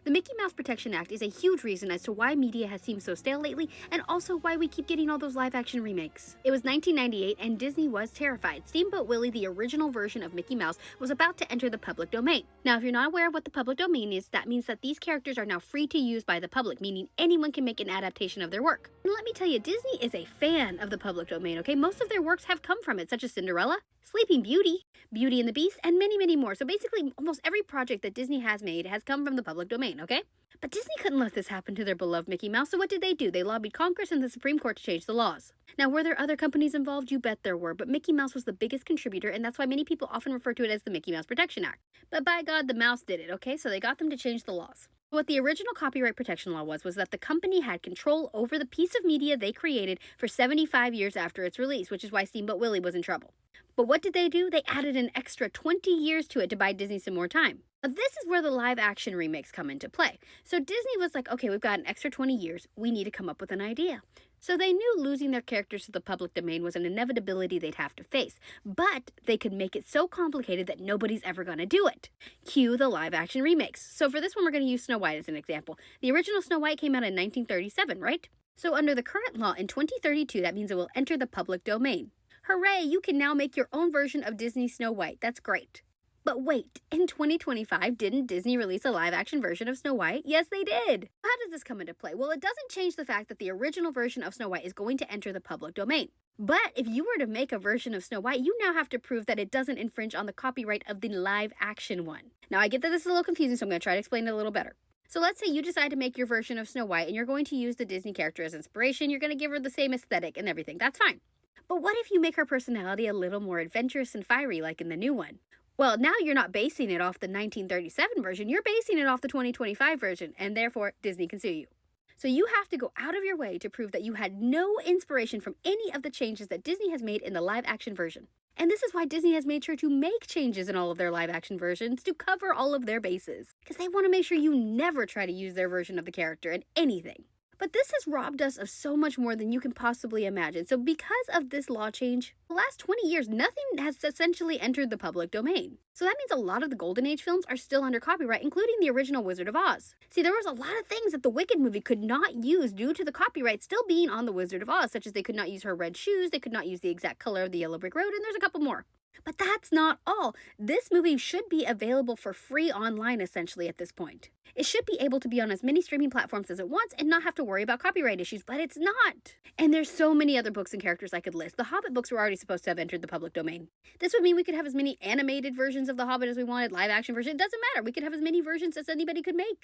The Mickey Mouse Protection Act is a huge reason as to why media has seemed so stale lately, and also why we keep getting all those live action remakes. It was 1998, and Disney was terrified. Steamboat Willie, the original version of Mickey Mouse, was about to enter the public domain. Now, if you're not aware of what the public domain is, that means that these characters are now free to use by the public, meaning anyone can make an adaptation of their work. And let me tell you, Disney is a fan of the public domain, okay? Most of their works have come from it, such as Cinderella, Sleeping Beauty, Beauty and the Beast, and many, many more. So basically, almost every project that Disney has made has come from the public domain, okay? But Disney couldn't let this happen to their beloved Mickey Mouse, so what did they do? They lobbied Congress and the Supreme Court to change the laws. Now, were there other companies involved? You bet there were, but Mickey Mouse was the biggest contributor, and that's why many people often refer to it as the Mickey Mouse Protection Act. But by God, the mouse did it, okay? So they got them to change the laws. What the original copyright protection law was that the company had control over the piece of media they created for 75 years after its release, which is why Steamboat Willie was in trouble. But what did they do? They added an extra 20 years to it to buy Disney some more time. Now, this is where the live action remakes come into play. So Disney was like, okay, we've got an extra 20 years. We need to come up with an idea. So they knew losing their characters to the public domain was an inevitability they'd have to face, but they could make it so complicated that nobody's ever going to do it. Cue the live action remakes. So for this one, we're going to use Snow White as an example. The original Snow White came out in 1937, right? So under the current law in 2032, that means it will enter the public domain. Hooray, you can now make your own version of Disney's Snow White. That's great. But wait, in 2025, didn't Disney release a live-action version of Snow White? Yes, they did! How does this come into play? Well, it doesn't change the fact that the original version of Snow White is going to enter the public domain. But if you were to make a version of Snow White, you now have to prove that it doesn't infringe on the copyright of the live-action one. Now, I get that this is a little confusing, so I'm going to try to explain it a little better. So let's say you decide to make your version of Snow White, and you're going to use the Disney character as inspiration. You're going to give her the same aesthetic and everything. That's fine. But what if you make her personality a little more adventurous and fiery like in the new one? Well, now you're not basing it off the 1937 version, you're basing it off the 2025 version, and therefore Disney can sue you. So you have to go out of your way to prove that you had no inspiration from any of the changes that Disney has made in the live-action version. And this is why Disney has made sure to make changes in all of their live-action versions to cover all of their bases. Because they want to make sure you never try to use their version of the character in anything. But this has robbed us of so much more than you can possibly imagine. So because of this law change, the last 20 years, nothing has essentially entered the public domain. So that means a lot of the Golden Age films are still under copyright, including the original Wizard of Oz. See, there was a lot of things that the Wicked movie could not use due to the copyright still being on the Wizard of Oz, such as they could not use her red shoes, they could not use the exact color of the yellow brick road, and there's a couple more. But that's not all. This movie should be available for free online essentially at this point. It should be able to be on as many streaming platforms as it wants and not have to worry about copyright issues, but it's not. And there's so many other books and characters I could list. The Hobbit books were already supposed to have entered the public domain. This would mean we could have as many animated versions of The Hobbit as we wanted, live action versions. It doesn't matter. We could have as many versions as anybody could make.